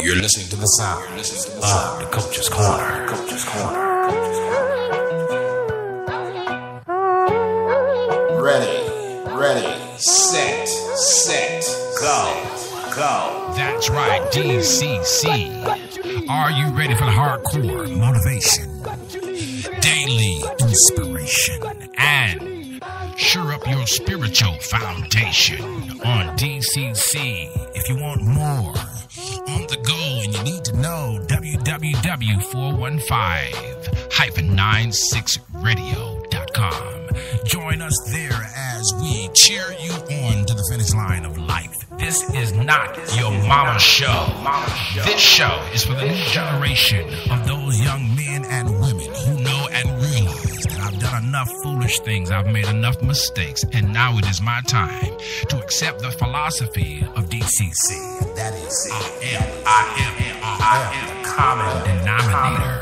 You're listening to the sound of the Coach's Corner. Ready, set, go. That's right, DCC. Are you ready for the hardcore motivation, daily inspiration, and sure up your spiritual foundation on DCC? If you want more on the go and you need to know, www.415-96radio.com. Join us there as we cheer you on to the finish line of life. This is not your mama's show. This show is for the new generation of those young men and women who know and realize that I've done enough foolish things, I've made enough mistakes, and now it is my time to accept the philosophy of DCC. That is, I am the common denominator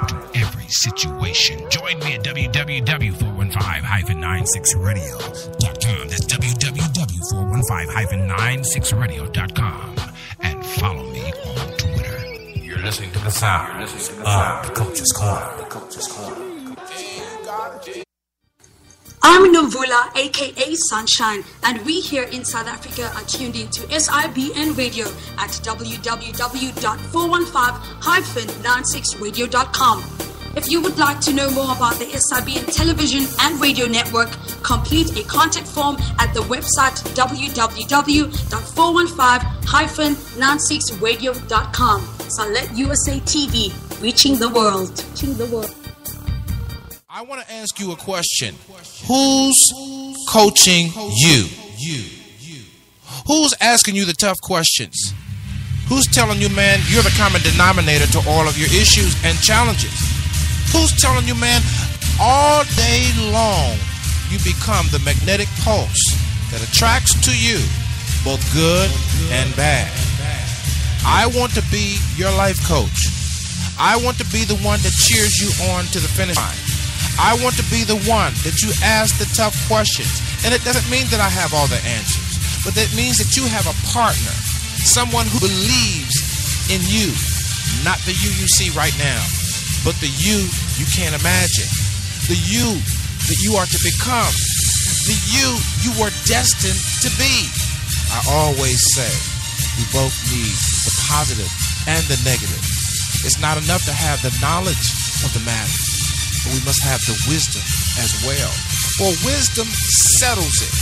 to every situation. Join me at www.415-96radio.com. That's www.415-96radio.com. And follow me on Twitter. You're listening to the sound of the Coach's Corner. I'm Nomvula, aka Sunshine, and we here in South Africa are tuned into SIBN Radio at www.415-96radio.com. If you would like to know more about the SIBN television and radio network, complete a contact form at the website www.415-96radio.com. Salette USA TV, reaching the world. I want to ask you a question. Who's coaching you? Who's asking you the tough questions? Who's telling you, man, you're the common denominator to all of your issues and challenges? Who's telling you, man, all day long you become the magnetic pulse that attracts to you both good and bad? I want to be your life coach. I want to be the one that cheers you on to the finish line. I want to be the one that you ask the tough questions. And it doesn't mean that I have all the answers, but that means that you have a partner, someone who believes in you, not the you see right now, but the you can't imagine, the you that you are to become, the you were destined to be. I always say we both need the positive and the negative. It's not enough to have the knowledge of the matter, but we must have the wisdom as well. For wisdom settles it.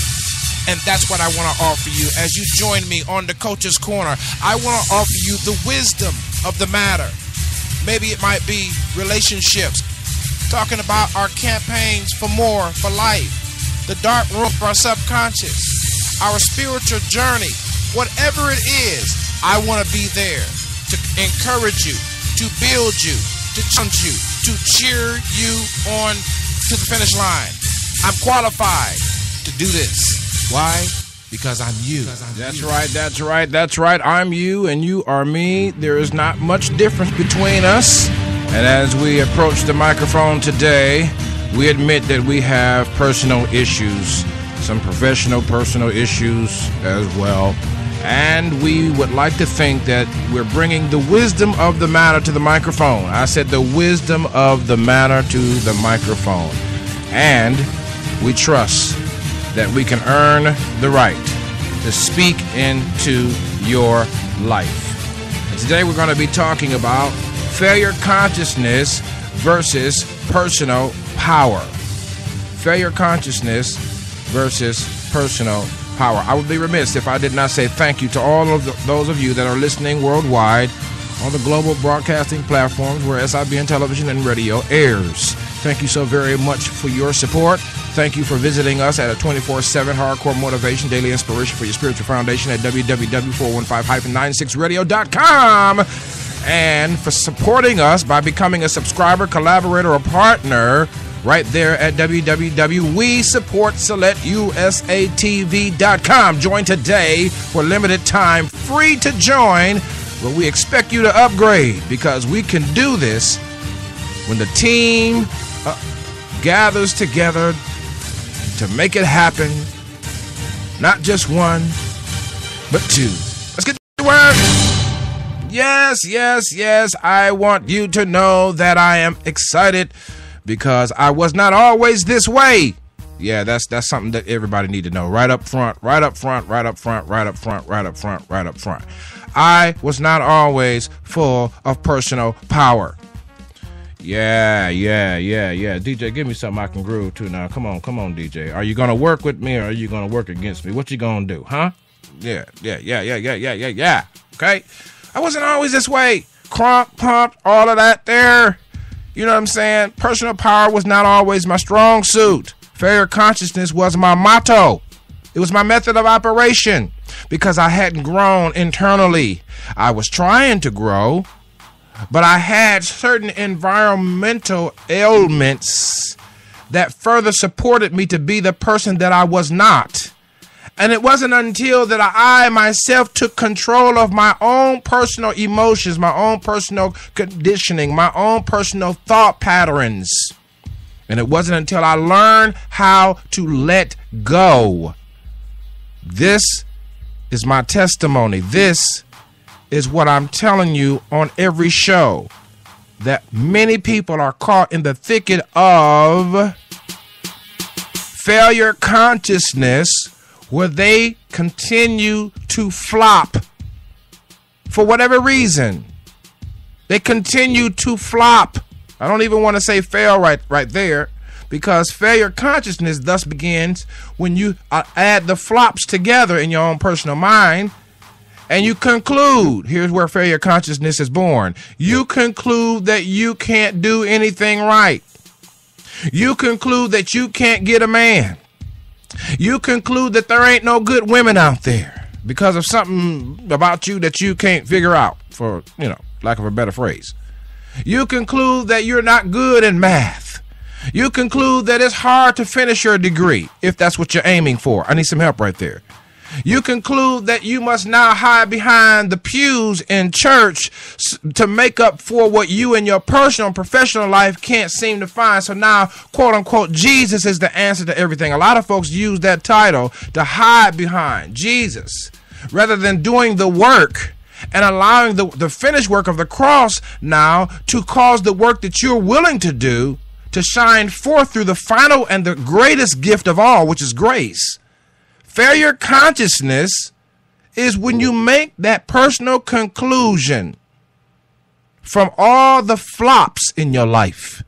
And that's what I want to offer you as you join me on the Coach's Corner. I want to offer you the wisdom of the matter. Maybe it might be relationships, talking about our campaigns for more, for life, the dark room of our subconscious, our spiritual journey, whatever it is. I want to be there to encourage you, to build you, to challenge you, to cheer you on to the finish line. I'm qualified to do this. Why? Because I'm you. That's right. I'm you and you are me. There is not much difference between us. And as we approach the microphone today, we admit that we have personal issues, some professional personal issues as well. And we would like to think that we're bringing the wisdom of the matter to the microphone. I said the wisdom of the matter to the microphone. And we trust that we can earn the right to speak into your life. And today we're going to be talking about failure consciousness versus personal power. Failure consciousness versus personal power. I would be remiss if I did not say thank you to all of those of you that are listening worldwide on the global broadcasting platforms where SIBN television and radio airs. Thank you so very much for your support. Thank you for visiting us at a 24/7 hardcore motivation, daily inspiration for your spiritual foundation at www.415-96radio.com. And for supporting us by becoming a subscriber, collaborator, or partner right there at www.we-support-SaletUSATV.com. Join today for limited time, free to join, but we expect you to upgrade because we can do this when the team gathers together to make it happen. Not just one, but two. Let's get to work. Yes. I want you to know that I am excited because I was not always this way. Yeah, that's something that everybody need to know. Right up front. I was not always full of personal power. Yeah. DJ, give me something I can groove to now. Come on, DJ. Are you going to work with me or are you going to work against me? What you going to do, huh? Yeah. Okay? I wasn't always this way. Crump, pump, all of that there. You know what I'm saying? Personal power was not always my strong suit. Failure consciousness was my motto. It was my method of operation because I hadn't grown internally. I was trying to grow, but I had certain environmental ailments that further supported me to be the person that I was not. And it wasn't until that I myself took control of my own personal emotions, my own personal conditioning, my own personal thought patterns. And it wasn't until I learned how to let go. This is my testimony. This is what I'm telling you on every show, that many people are caught in the thicket of failure consciousness, where they continue to flop for whatever reason. They continue to flop. I don't even want to say fail right there, because failure consciousness thus begins when you add the flops together in your own personal mind, and you conclude. Here's where failure consciousness is born. You conclude that you can't do anything right. You conclude that you can't get a man. You conclude that there ain't no good women out there because of something about you that you can't figure out, for, lack of a better phrase. You conclude that you're not good in math. You conclude that it's hard to finish your degree, if that's what you're aiming for. I need some help right there. You conclude that you must now hide behind the pews in church to make up for what you in your personal and professional life can't seem to find. So now, quote unquote, Jesus is the answer to everything. A lot of folks use that title to hide behind Jesus rather than doing the work and allowing the finished work of the cross now to cause the work that you're willing to do to shine forth through the final and the greatest gift of all, which is grace. Failure consciousness is when you make that personal conclusion from all the flops in your life.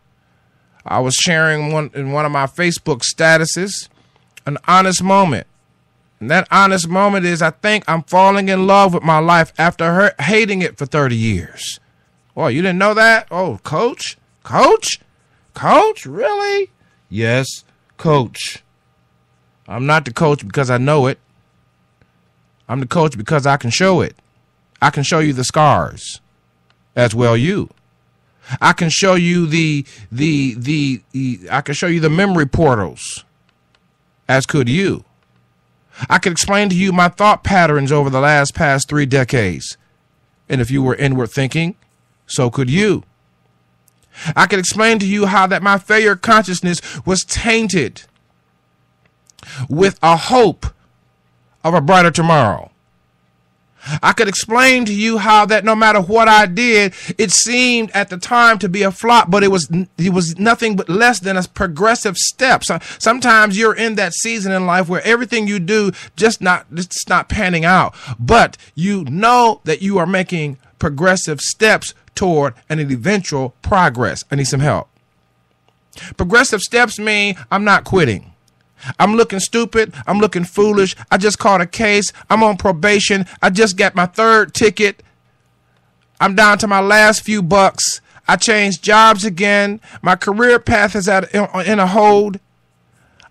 I was sharing in one of my Facebook statuses an honest moment. And that honest moment is, I think I'm falling in love with my life after hating it for 30 years. Oh, you didn't know that? Oh, coach? Coach? Really? Yes, coach. I'm not the coach because I know it. I'm the coach because I can show it. I can show you the scars as well you. I can show you I can show you the memory portals as could you. I can explain to you my thought patterns over the past 3 decades. And if you were inward thinking, so could you. I can explain to you how that my failure consciousness was tainted with a hope of a brighter tomorrow. I could explain to you how that no matter what I did, it seemed at the time to be a flop, but it was nothing but less than a progressive step. So sometimes you're in that season in life where everything you do it's not panning out, but you know that you are making progressive steps toward an eventual progress. I need some help. Progressive steps mean I'm not quitting. I'm looking stupid. I'm looking foolish. I just caught a case. I'm on probation. I just got my 3rd ticket. I'm down to my last few bucks. I changed jobs again. My career path is in a hold.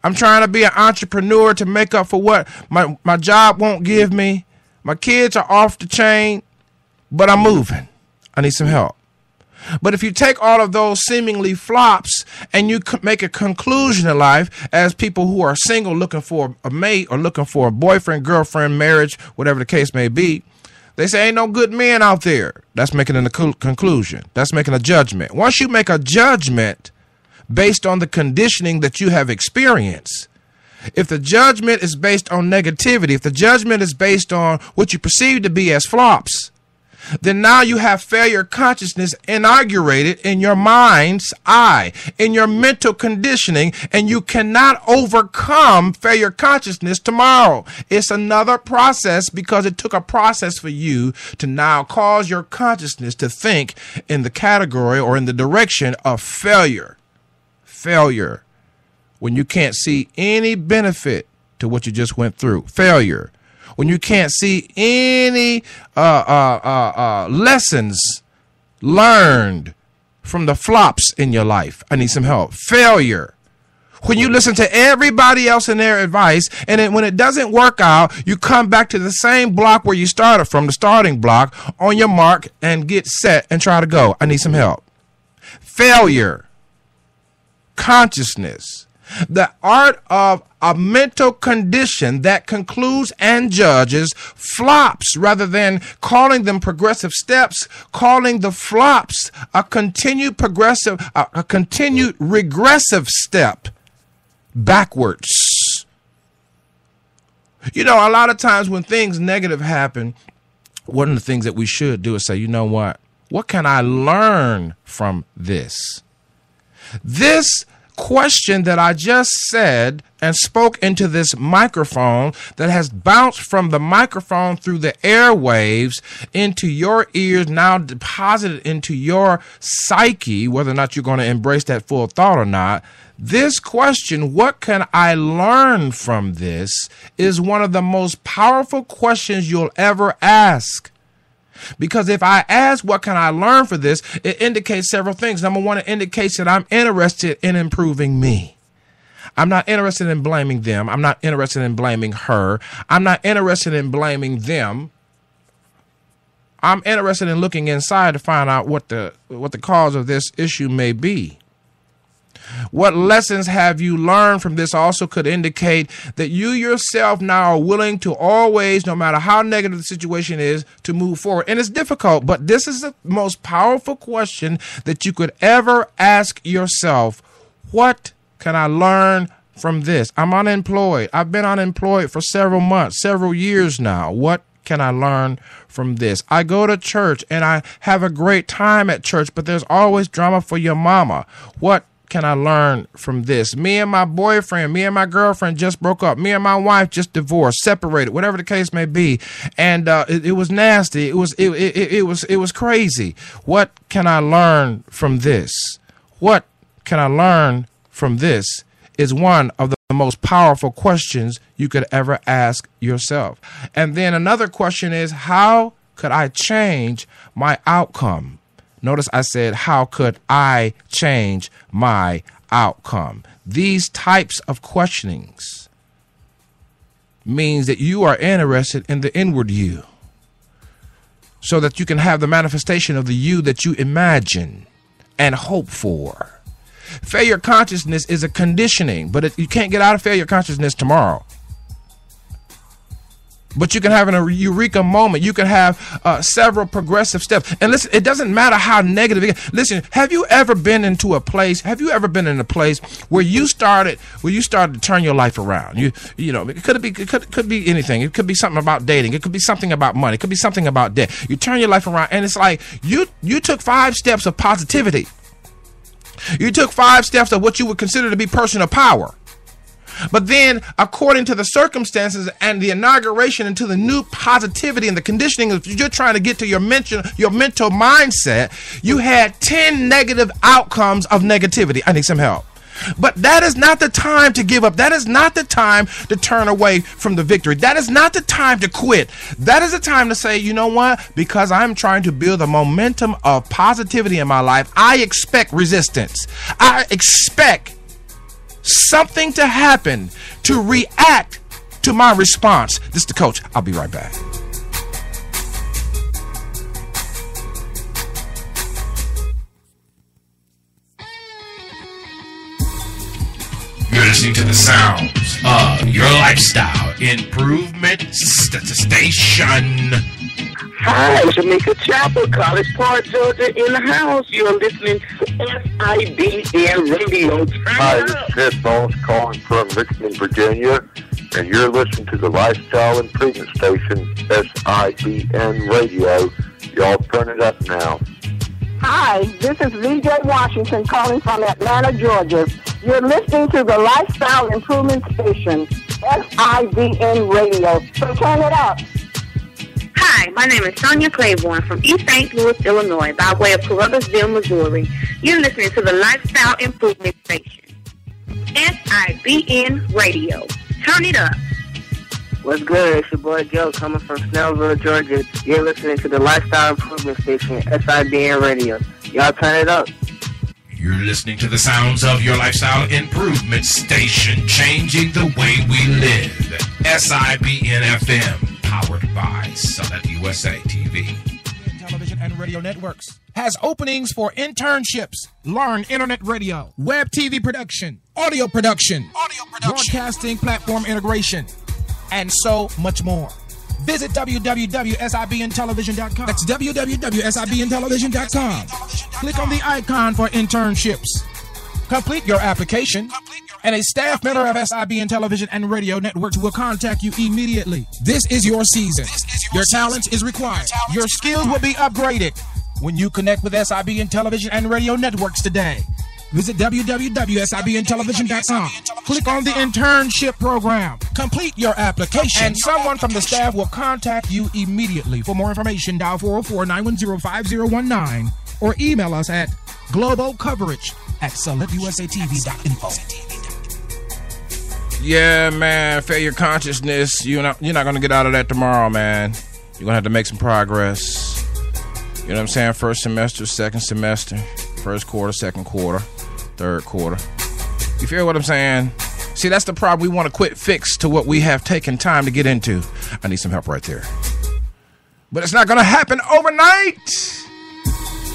I'm trying to be an entrepreneur to make up for what my job won't give me. My kids are off the chain, but I'm moving. I need some help. But if you take all of those seemingly flops and you make a conclusion in life as people who are single looking for a mate or looking for a boyfriend, girlfriend, marriage, whatever the case may be, they say ain't no good men out there. That's making a conclusion. That's making a judgment. Once you make a judgment based on the conditioning that you have experienced, if the judgment is based on negativity, if the judgment is based on what you perceive to be as flops, then now you have failure consciousness inaugurated in your mind's eye, in your mental conditioning, and you cannot overcome failure consciousness tomorrow. It's another process because it took a process for you to now cause your consciousness to think in the category or in the direction of failure. Failure. When you can't see any benefit to what you just went through. Failure. When you can't see any lessons learned from the flops in your life. I need some help. Failure. When you listen to everybody else and their advice, and then when it doesn't work out, you come back to the same block where you started from, the starting block, on your mark, and get set and try to go. I need some help. Failure. Consciousness. The art of a mental condition that concludes and judges flops rather than calling them progressive steps, calling the flops a continued regressive step backwards. You know, a lot of times when things negative happen, one of the things that we should do is say, you know what? What can I learn from this? This question that I just said and spoke into this microphone that has bounced from the microphone through the airwaves into your ears, now deposited into your psyche, whether or not you're going to embrace that full thought or not. This question, what can I learn from this, is one of the most powerful questions you'll ever ask. Because if I ask, what can I learn for this, it indicates several things. Number one, it indicates that I'm interested in improving me. I'm not interested in blaming them. I'm not interested in blaming her. I'm not interested in blaming them. I'm interested in looking inside to find out what the cause of this issue may be. What lessons have you learned from this also could indicate that you yourself now are willing to always, no matter how negative the situation is, to move forward. And it's difficult, but this is the most powerful question that you could ever ask yourself. What can I learn from this? I'm unemployed. I've been unemployed for several months, several years now. What can I learn from this? I go to church and I have a great time at church, but there's always drama for your mama. What can I learn from this? Me and my boyfriend, me and my girlfriend just broke up. Me and my wife just divorced, separated, whatever the case may be. And it was nasty. It was crazy. What can I learn from this? What can I learn from this is one of the most powerful questions you could ever ask yourself. And then another question is, how could I change my outcome? Notice I said, how could I change my outcome? These types of questionings means that you are interested in the inward you so that you can have the manifestation of the you that you imagine and hope for. Failure consciousness is a conditioning, but you can't get out of failure consciousness tomorrow. But you can have a eureka moment. You can have several progressive steps. And listen, it doesn't matter how negative it is. Listen, have you ever been into a place? Have you ever been in a place where you started to turn your life around? You know, it could be anything. It could be something about dating. It could be something about money. It could be something about debt. You turn your life around, and it's like you took 5 steps of positivity. You took 5 steps of what you would consider to be personal power. But then, according to the circumstances and the inauguration into the new positivity and the conditioning that you're trying to get to your mental mindset, you had 10 negative outcomes of negativity. I need some help. But that is not the time to give up. That is not the time to turn away from the victory. That is not the time to quit. That is the time to say, you know what? Because I'm trying to build a momentum of positivity in my life, I expect resistance. I expect something to happen to react to my response. This is the coach. I'll be right back. You're listening to the sounds of your lifestyle improvement station. Hi, Jamaica Chapel, College Park, Georgia, in the house. You're listening to SIBN Radio. Hi, this is Ted Bones calling from Richmond, Virginia. and you're listening to the Lifestyle Improvement Station, SIBN Radio. Y'all turn it up now. Hi, this is VJ Washington calling from Atlanta, Georgia. You're listening to the Lifestyle Improvement Station, SIBN Radio. So turn it up. Hi, my name is Sonia Claiborne from East St. Louis, Illinois, by way of Carruthersville, Missouri. You're listening to the Lifestyle Improvement Station, SIBN Radio. Turn it up. What's good? It's your boy Joe coming from Snellville, Georgia. You're listening to the Lifestyle Improvement Station, SIBN Radio. Y'all turn it up. You're listening to the sounds of your Lifestyle Improvement Station, changing the way we live. SIBN FM, powered by Summit USA TV. Television and radio networks has openings for internships. Learn internet radio, web TV production, audio production, broadcasting platform integration, and so much more. Visit www.sibntelevision.com. That's www.sibntelevision.com. Click on the icon for internships. Complete your application, and a staff member of SIBN Television and Radio Networks will contact you immediately. This is your season. Your talent is required. Your skills will be upgraded when you connect with SIBN Television and Radio Networks today. Visit www.sibntelevision.com. Click on the internship program. Complete your application, and someone from the staff will contact you immediately. For more information, dial 404-910-5019 or email us at globalcoverage@selectusatv.info. Yeah, man, failure consciousness. You're not going to get out of that tomorrow, man. You're going to have to make some progress. You know what I'm saying? First semester, second semester, first quarter, second quarter, third quarter. You feel what I'm saying? See, that's the problem. We want to quit fix to what we have taken time to get into. I need some help right there. But it's not going to happen overnight.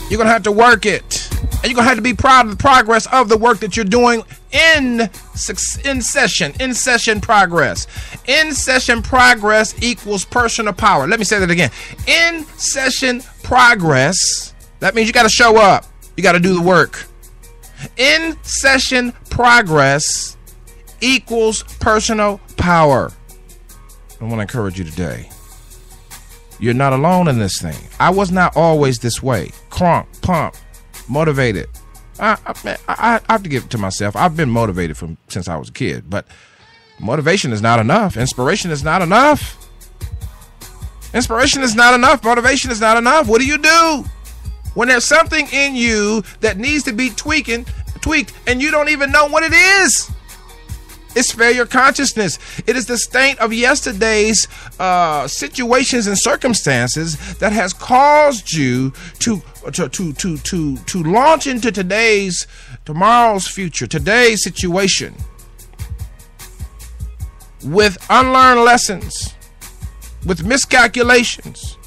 You're going to have to work it. And you're going to have to be proud of the progress of the work that you're doing in session progress. In session progress equals personal power. Let me say that again. In session progress, that means you got to show up. You got to do the work. In session progress equals personal power. I want to encourage you today. You're not alone in this thing. I was not always this way. Crunk, pump, motivated. I have to give it to myself. I've been motivated since I was a kid, but motivation is not enough. Inspiration is not enough. Inspiration is not enough. Motivation is not enough. What do you do when there's something in you that needs to be tweaked and you don't even know what it is? It's failure consciousness. It is the state of yesterday's situations and circumstances that has caused you to launch into tomorrow's future, today's situation with unlearned lessons, with miscalculations,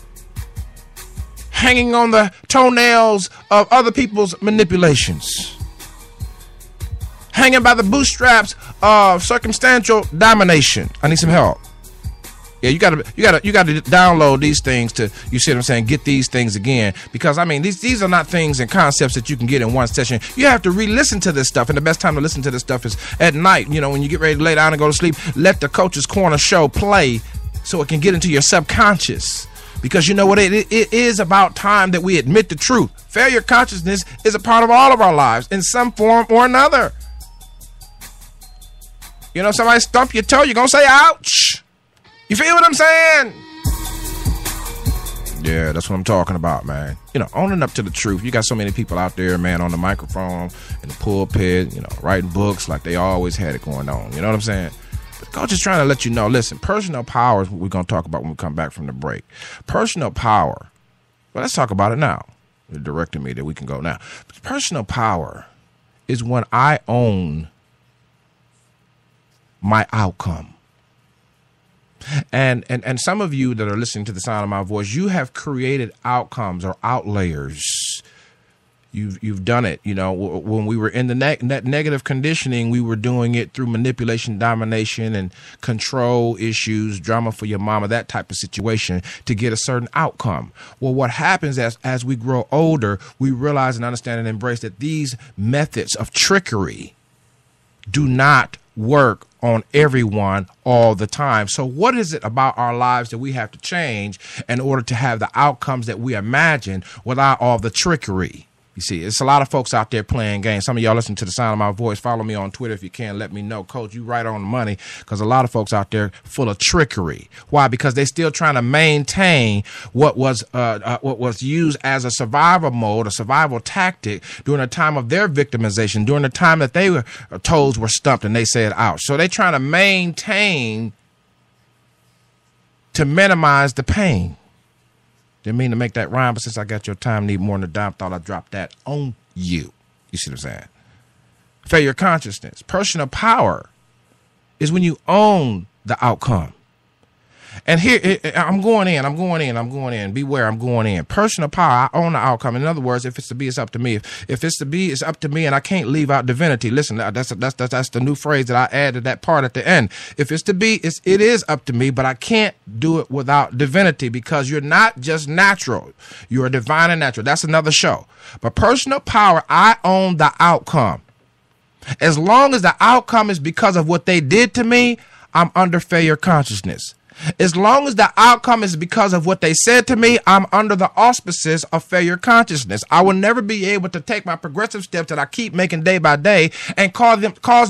hanging on the toenails of other people's manipulations, hanging by the bootstraps of circumstantial domination. I need some help. Yeah, you gotta download these things to, you see what I'm saying, get these things again. Because I mean, these are not things and concepts that you can get in one session. You have to re-listen to this stuff, and the best time to listen to this stuff is at night. You know, when you get ready to lay down and go to sleep, let the Coach's Corner show play so it can get into your subconscious. Because you know what, it is about time that we admit the truth. Failure consciousness is a part of all of our lives in some form or another. You know, somebody stump your toe, you're going to say, ouch. You feel what I'm saying? Yeah, that's what I'm talking about, man. You know, owning up to the truth. You got so many people out there, man, on the microphone, in the pulpit, you know, writing books like they always had it going on. You know what I'm saying? But Coach is trying to let you know, listen, personal power is what we're going to talk about when we come back from the break. Personal power. Well, let's talk about it now. You're directing me that we can go now. Personal power is when I own my outcome. And some of you that are listening to the sound of my voice, you have created outcomes or outlayers. You've done it. You know, when we were in the negative conditioning, we were doing it through manipulation, domination, and control issues, drama for your mama, that type of situation to get a certain outcome. Well, what happens as we grow older, we realize and understand and embrace that these methods of trickery do not work on everyone all the time. So what is it about our lives that we have to change in order to have the outcomes that we imagine without all the trickery? You see, it's a lot of folks out there playing games. Some of y'all listen to the sound of my voice. Follow me on Twitter if you can. Let me know. Coach, you right on the money, because a lot of folks out there full of trickery. Why? Because they're still trying to maintain what was used as a survival mode, a survival tactic during the time of their victimization, during the time that they were toes were stumped and they said ouch. So they're trying to maintain to minimize the pain. Didn't mean to make that rhyme, but since I got your time, need more than a dime, thought I'd drop that on you. You see what I'm saying? Failure consciousness. Personal power is when you own the outcome. And here, I'm going in. Beware, I'm going in. Personal power, I own the outcome. In other words, if it's to be, it's up to me. If it's to be, it's up to me, and I can't leave out divinity. Listen, that's the new phrase that I added that part at the end. If it's to be, it is up to me, but I can't do it without divinity, because you're not just natural. You're divine and natural. That's another show. But personal power, I own the outcome. As long as the outcome is because of what they did to me, I'm under failure consciousness. As long as the outcome is because of what they said to me, I'm under the auspices of failure consciousness. I will never be able to take my progressive steps that I keep making day by day and cause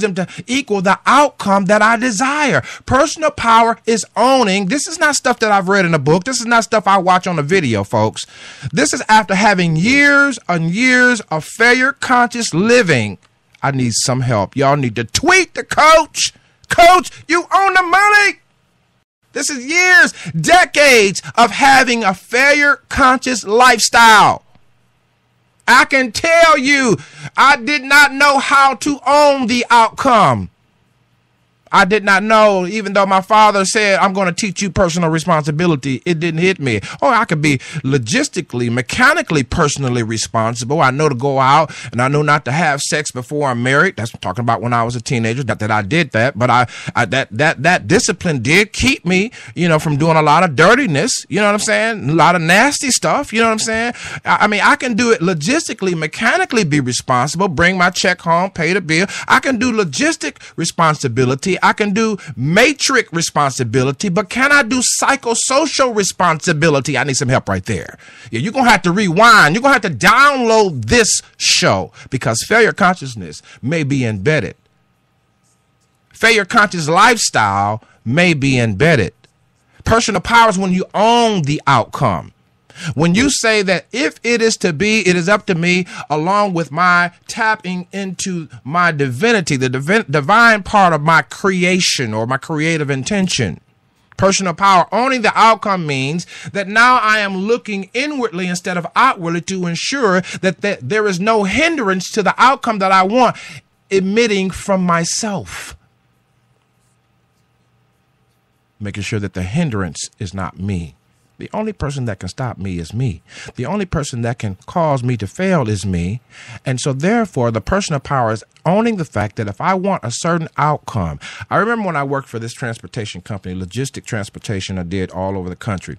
them to equal the outcome that I desire. Personal power is owning. This is not stuff that I've read in a book. This is not stuff I watch on a video, folks. This is after having years and years of failure conscious living. I need some help. Y'all need to tweet the coach. Coach, you own the money. This is years, decades of having a failure conscious lifestyle. I can tell you, I did not know how to own the outcome. I did not know, even though my father said, I'm going to teach you personal responsibility, it didn't hit me. Oh, I could be logistically, mechanically, personally responsible. I know to go out, and I know not to have sex before I'm married. That's talking about when I was a teenager. Not that I did that, but that discipline did keep me, from doing a lot of dirtiness. You know what I'm saying? A lot of nasty stuff. You know what I'm saying? I mean, I can do it logistically, mechanically, be responsible, bring my check home, pay the bill. I can do logistic responsibility. I can do matrix responsibility, but can I do psychosocial responsibility? I need some help right there. Yeah, you're going to have to rewind. You're going to have to download this show, because failure consciousness may be embedded. Failure conscious lifestyle may be embedded. Personal power is when you own the outcome. When you say that if it is to be, it is up to me, along with my tapping into my divinity, the divine part of my creation or my creative intention. Personal power, owning the outcome, means that now I am looking inwardly instead of outwardly to ensure that there is no hindrance to the outcome that I want emitting from myself. Making sure that the hindrance is not me. The only person that can stop me is me. The only person that can cause me to fail is me. And so therefore, the personal power is owning the fact that if I want a certain outcome. I remember when I worked for this transportation company, logistic transportation, I did all over the country.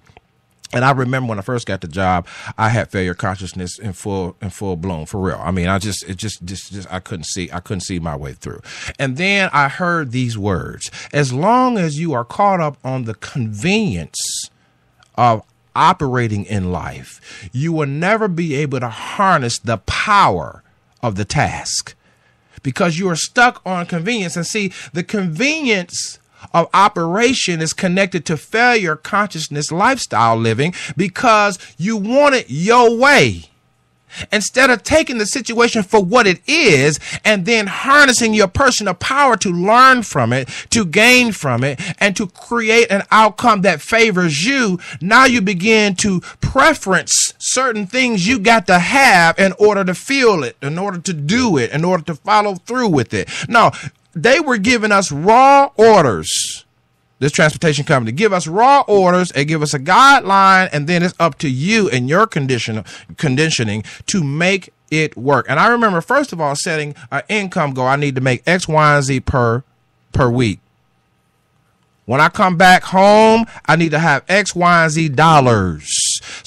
And I remember when I first got the job, I had failure consciousness in full bloom, for real. I mean, I couldn't see my way through. And then I heard these words: as long as you are caught up on the convenience of operating in life, you will never be able to harness the power of the task, because you are stuck on convenience. And see, the convenience of operation is connected to failure consciousness lifestyle living, because you want it your way. Instead of taking the situation for what it is and then harnessing your personal power to learn from it, to gain from it, and to create an outcome that favors you, now you begin to preference certain things you got to have in order to feel it, in order to do it, in order to follow through with it. No, they were giving us raw orders. This transportation company give us raw orders and give us a guideline, and then it's up to you and your conditioning to make it work. And I remember, first of all, setting an income goal. I need to make X, Y, and Z per week. When I come back home, I need to have X, Y, and Z dollars.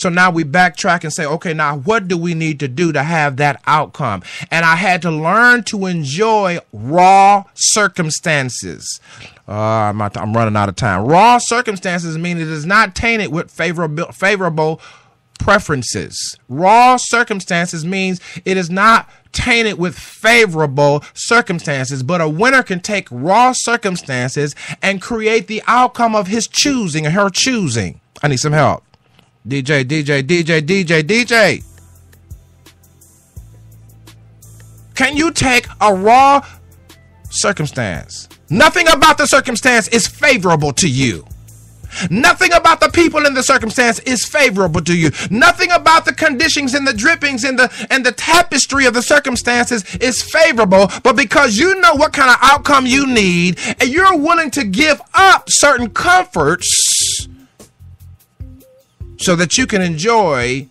So now we backtrack and say, okay, now what do we need to do to have that outcome? And I had to learn to enjoy raw circumstances. I'm running out of time. Raw circumstances mean it is not tainted with favorable preferences. Raw circumstances means it is not tainted with favorable circumstances, but a winner can take raw circumstances and create the outcome of his choosing or her choosing. I need some help. DJ. Can you take a raw circumstance? Nothing about the circumstance is favorable to you. Nothing about the people in the circumstance is favorable to you. Nothing about the conditions and the drippings and the tapestry of the circumstances is favorable. But because you know what kind of outcome you need and you're willing to give up certain comforts so that you can enjoy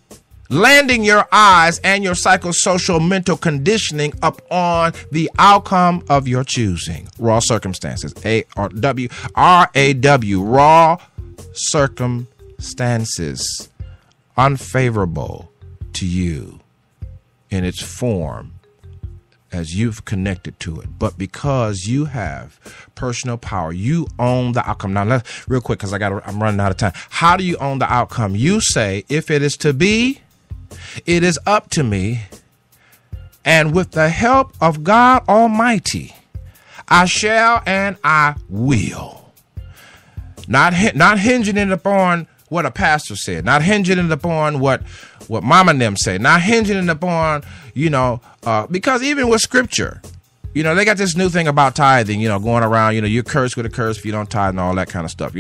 landing your eyes and your psychosocial mental conditioning up on the outcome of your choosing. Raw circumstances. A-R-W. Raw circumstances. Unfavorable to you in its form as you've connected to it. But because you have personal power, you own the outcome. Now, let's real quick, because I'm running out of time. How do you own the outcome? You say, if it is to be, it is up to me, and with the help of God Almighty, I shall and I will. Not hinging it upon what a pastor said, not hinging it upon what mama and them say, not hinging it upon, because even with scripture, they got this new thing about tithing, going around, you're cursed with a curse if you don't tithe and all that kind of stuff,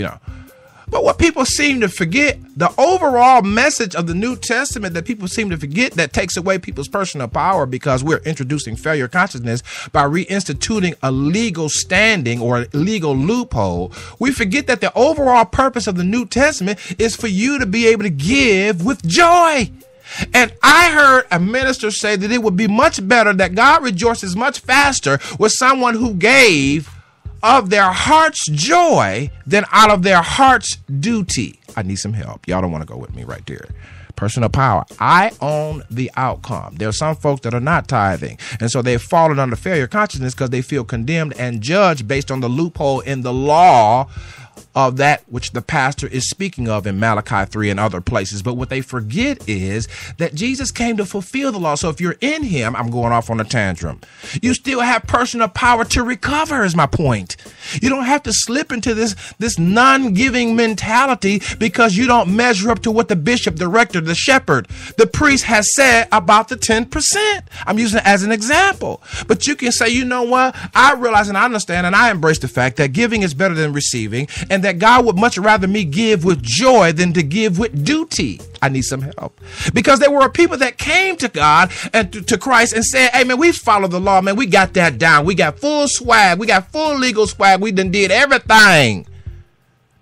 But what people seem to forget, the overall message of the New Testament that people seem to forget, that takes away people's personal power because we're introducing failure consciousness by reinstituting a legal standing or a legal loophole. We forget that the overall purpose of the New Testament is for you to be able to give with joy. And I heard a minister say that it would be much better, that God rejoices much faster with someone who gave of their heart's joy than out of their heart's duty. I need some help. Y'all don't want to go with me right there. Personal power. I own the outcome. There are some folks that are not tithing, and so they've fallen under failure consciousness because they feel condemned and judged based on the loophole in the law of that which the pastor is speaking of in Malachi 3 and other places. But what they forget is that Jesus came to fulfill the law. So if you're in him, I'm going off on a tantrum, you still have personal power to recover, is my point. You don't have to slip into this non-giving mentality because you don't measure up to what the bishop, the rector, the shepherd, the priest has said about the 10%. I'm using it as an example. But you can say, you know what? I realize and I understand and I embrace the fact that giving is better than receiving, and that God would much rather me give with joy than to give with duty. I need some help. Because there were people that came to God and to Christ and said, hey, man, we follow the law, man. We got that down. We got full swag. We got full legal swag. We done did everything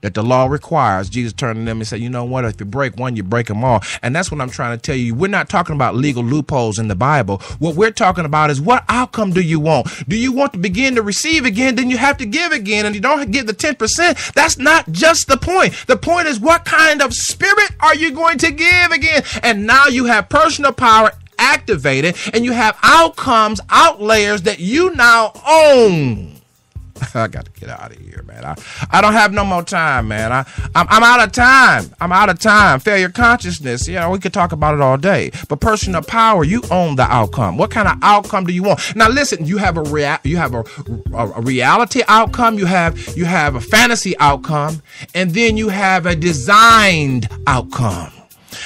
that the law requires. Jesus turned to them and said, you know what? If you break one, you break them all. And that's what I'm trying to tell you. We're not talking about legal loopholes in the Bible. What we're talking about is, what outcome do you want? Do you want to begin to receive again? Then you have to give again. And you don't give the 10%. That's not just the point. The point is, what kind of spirit are you going to give again? And now you have personal power activated, and you have outcomes, outlayers that you now own. I got to get out of here, man. I don't have no more time, man. I'm out of time. I'm out of time. Failure consciousness, we could talk about it all day. But personal power, you own the outcome. What kind of outcome do you want? Now, listen. You have a reality outcome. You have a fantasy outcome, and then you have a designed outcome.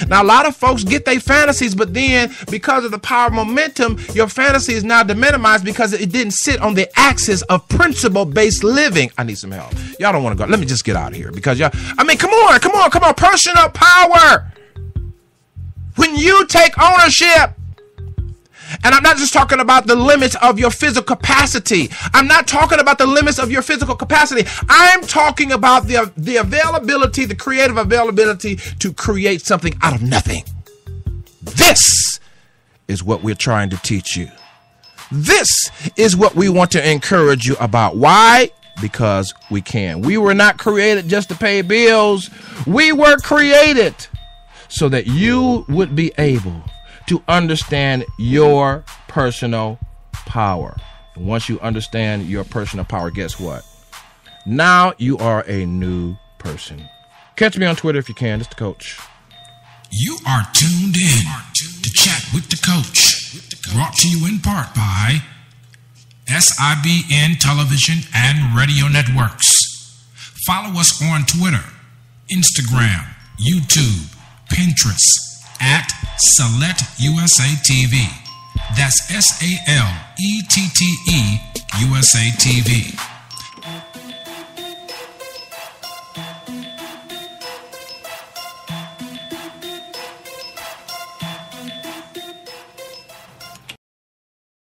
Now, a lot of folks get their fantasies, but then because of the power of momentum, your fantasy is now minimized because it didn't sit on the axis of principle-based living. I need some help. Y'all don't want to go. Let me just get out of here because come on. Personal power. When you take ownership, and I'm not just talking about the limits of your physical capacity. I'm not talking about the limits of your physical capacity. I'm talking about the availability, the creative availability to create something out of nothing. This is what we're trying to teach you. This is what we want to encourage you about. Why? Because we can. We were not created just to pay bills. We were created so that you would be able to understand your personal power. And once you understand your personal power, guess what? Now you are a new person. Catch me on Twitter if you can. It's the Coach. You are tuned in to Chat with the Coach, brought to you in part by SIBN Television and Radio Networks. Follow us on Twitter, Instagram, YouTube, Pinterest at Select USA TV. That's SALETTE USA TV.